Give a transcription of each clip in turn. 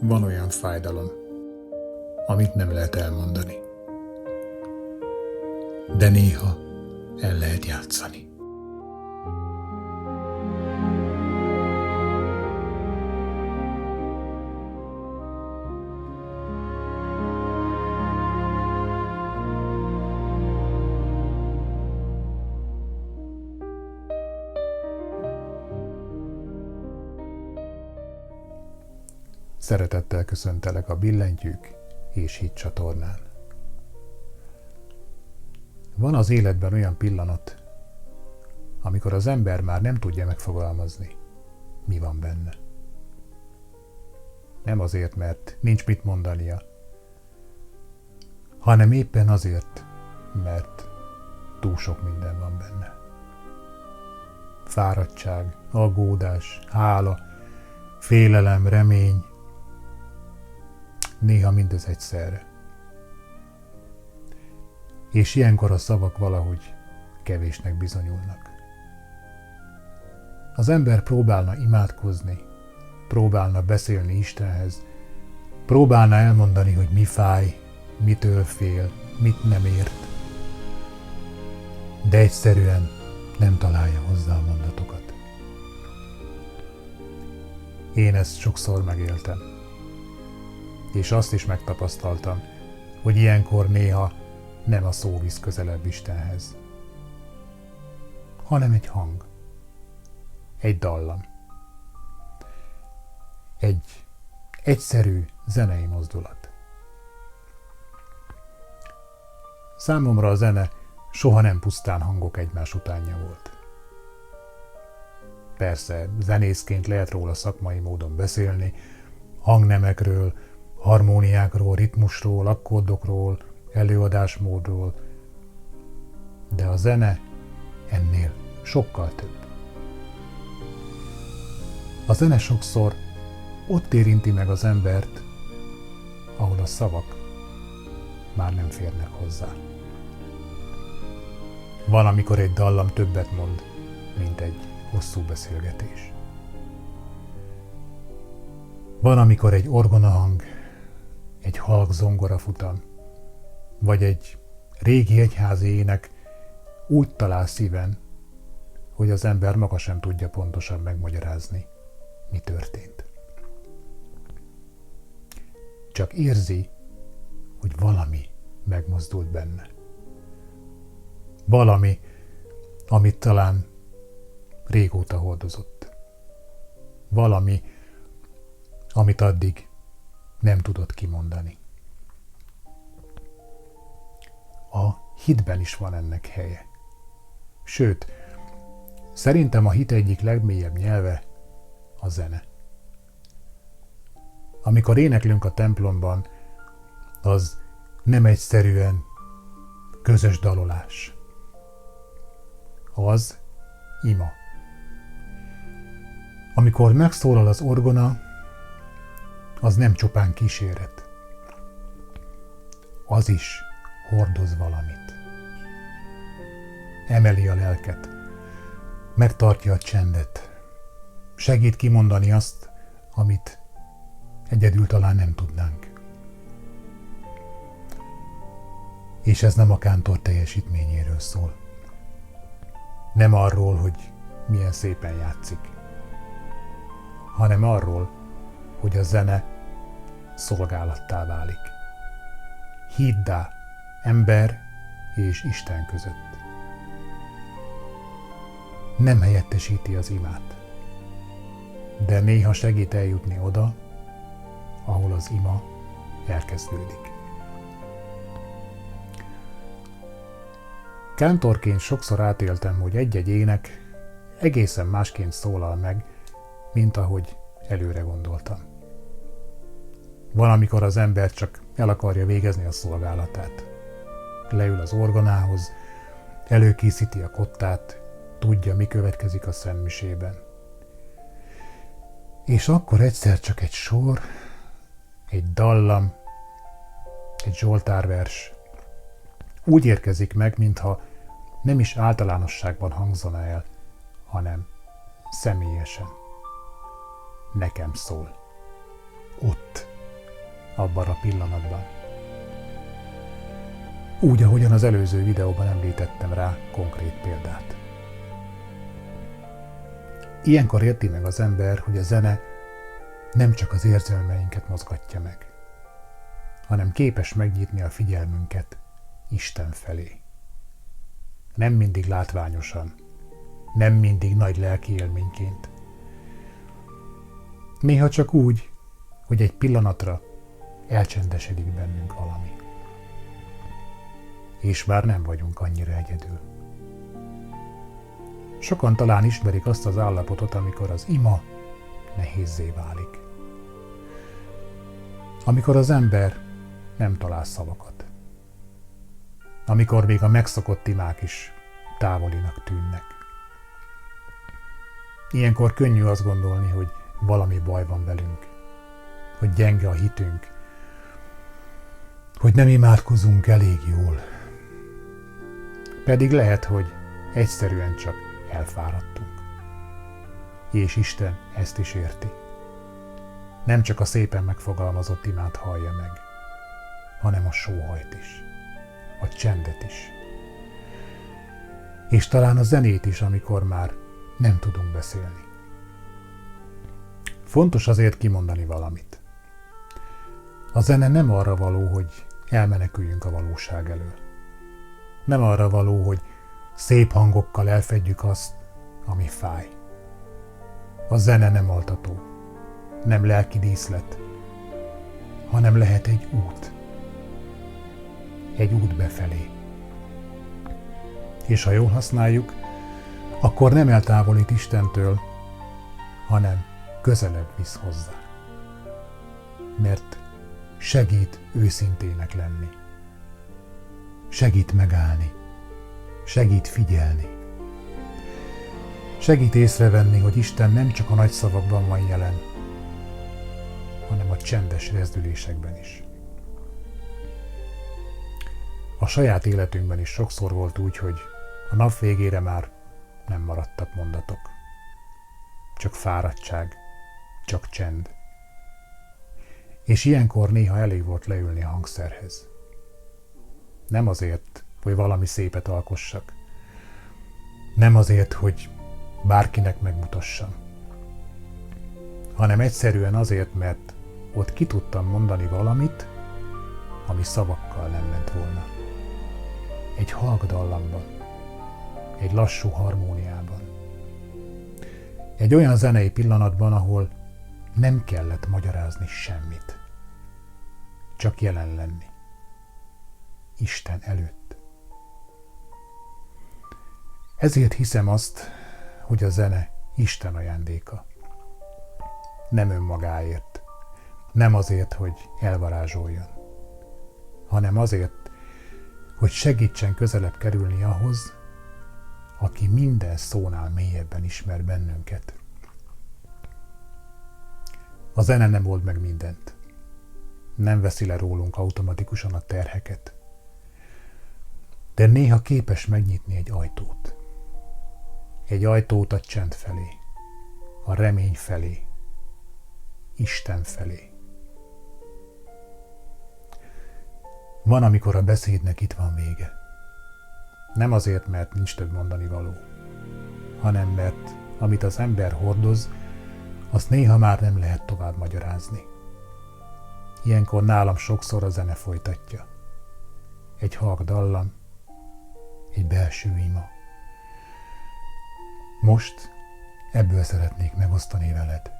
Van olyan fájdalom, amit nem lehet elmondani, de néha el lehet játszani. Szeretettel köszöntelek a Billentyűk és Hit csatornán. Van az életben olyan pillanat, amikor az ember már nem tudja megfogalmazni, mi van benne. Nem azért, mert nincs mit mondania, hanem éppen azért, mert túl sok minden van benne. Fáradtság, aggódás, hála, félelem, remény, néha mindez egyszerre. És ilyenkor a szavak valahogy kevésnek bizonyulnak. Az ember próbálna imádkozni, próbálna beszélni Istenhez, próbálna elmondani, hogy mi fáj, mitől fél, mit nem ért, de egyszerűen nem találja hozzá a mondatokat. Én ezt sokszor megéltem. És azt is megtapasztaltam, hogy ilyenkor néha nem a szó visz közelebb Istenhez, hanem egy hang, egy dallam, egy egyszerű zenei mozdulat. Számomra a zene soha nem pusztán hangok egymás utánja volt. Persze, zenészként lehet róla szakmai módon beszélni, hangnemekről, harmóniákról, ritmusról, akkordokról, előadásmódról, de a zene ennél sokkal több. A zene sokszor ott érinti meg az embert, ahol a szavak már nem férnek hozzá. Van, amikor egy dallam többet mond, mint egy hosszú beszélgetés. Van, amikor egy orgonahang, egy halk zongorafutam, vagy egy régi egyházi ének úgy talál szíven, hogy az ember maga sem tudja pontosan megmagyarázni, mi történt. Csak érzi, hogy valami megmozdult benne. Valami, amit talán régóta hordozott. Valami, amit addig nem tudott kimondani. A hitben is van ennek helye. Sőt, szerintem a hit egyik legmélyebb nyelve a zene. Amikor éneklünk a templomban, az nem egyszerűen közös dalolás. Az ima. Amikor megszólal az orgona, az nem csupán kíséret. Az is hordoz valamit. Emeli a lelket, megtartja a csendet, segít kimondani azt, amit egyedül talán nem tudnánk. És ez nem a kántor teljesítményéről szól. Nem arról, hogy milyen szépen játszik, hanem arról, hogy a zene szolgálattá válik. Hiddá ember és Isten között. Nem helyettesíti az imát, de néha segít eljutni oda, ahol az ima elkezdődik. Kántorként sokszor átéltem, hogy egy-egy ének egészen másként szólal meg, mint ahogy előre gondoltam. Van, amikor az ember csak el akarja végezni a szolgálatát. Leül az orgonához, előkészíti a kottát, tudja, mi következik a szentmisében. És akkor egyszer csak egy sor, egy dallam, egy zsoltárvers úgy érkezik meg, mintha nem is általánosságban hangzana el, hanem személyesen. Nekem szól. Ott. abban a pillanatban. Úgy, ahogyan az előző videóban említettem rá konkrét példát. Ilyenkor érti meg az ember, hogy a zene nem csak az érzelmeinket mozgatja meg, hanem képes megnyitni a figyelmünket Isten felé. Nem mindig látványosan, nem mindig nagy lelki élményként. Néha csak úgy, hogy egy pillanatra elcsendesedik bennünk valami. És már nem vagyunk annyira egyedül. Sokan talán ismerik azt az állapotot, amikor az ima nehézzé válik. Amikor az ember nem talál szavakat. Amikor még a megszokott imák is távolinak tűnnek. Ilyenkor könnyű azt gondolni, hogy valami baj van velünk, hogy gyenge a hitünk, hogy nem imádkozunk elég jól. Pedig lehet, hogy egyszerűen csak elfáradtunk. És Isten ezt is érti. Nem csak a szépen megfogalmazott imát hallja meg, hanem a sóhajt is, a csendet is. És talán a zenét is, amikor már nem tudunk beszélni. Fontos azért kimondani valamit. A zene nem arra való, hogy elmeneküljünk a valóság elől. Nem arra való, hogy szép hangokkal elfedjük azt, ami fáj. A zene nem altató, nem lelki díszlet, hanem lehet egy út. Egy út befelé. És ha jól használjuk, akkor nem eltávolít Istentől, hanem közelebb visz hozzá. Mert segít őszintének lenni. Segít megállni. Segít figyelni. Segít észrevenni, hogy Isten nem csak a nagy szavakban van jelen, hanem a csendes rezdülésekben is. A saját életünkben is sokszor volt úgy, hogy a nap végére már nem maradtak mondatok. Csak fáradtság, csak csend. És ilyenkor néha elég volt leülni a hangszerhez. Nem azért, hogy valami szépet alkossak. Nem azért, hogy bárkinek megmutassam. Hanem egyszerűen azért, mert ott ki tudtam mondani valamit, ami szavakkal nem ment volna. Egy halk dallamban, egy lassú harmóniában. Egy olyan zenei pillanatban, ahol nem kellett magyarázni semmit. Csak jelen lenni. Isten előtt. Ezért hiszem azt, hogy a zene Isten ajándéka. Nem önmagáért, nem azért, hogy elvarázsoljon, hanem azért, hogy segítsen közelebb kerülni ahhoz, aki minden szónál mélyebben ismer bennünket. A zene nem old meg mindent. Nem veszi le rólunk automatikusan a terheket. De néha képes megnyitni egy ajtót. Egy ajtót a csend felé, a remény felé, Isten felé. Van, amikor a beszédnek itt van vége. Nem azért, mert nincs több mondani való, hanem mert amit az ember hordoz, azt néha már nem lehet tovább magyarázni. Ilyenkor nálam sokszor a zene folytatja. Egy halk dallam, egy belső ima. Most ebből szeretnék megosztani veled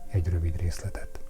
egy rövid részletet.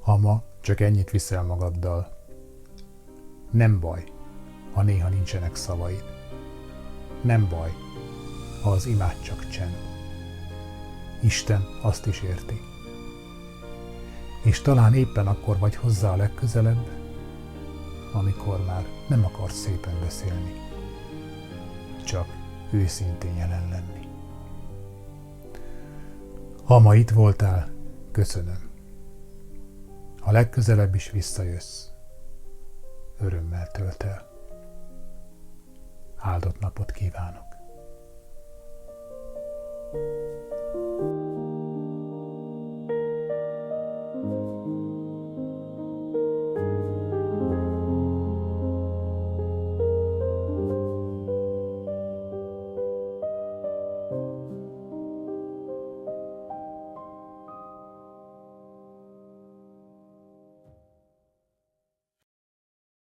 Ha ma csak ennyit viszel magaddal, nem baj, ha néha nincsenek szavaid. Nem baj, ha az imád csak csend. Isten azt is érti. És talán éppen akkor vagy hozzá a legközelebb, amikor már nem akarsz szépen beszélni, csak őszintén jelen lenni. Ha ma itt voltál, köszönöm. Ha legközelebb is visszajössz, örömmel tölt el. Áldott napot kívánok!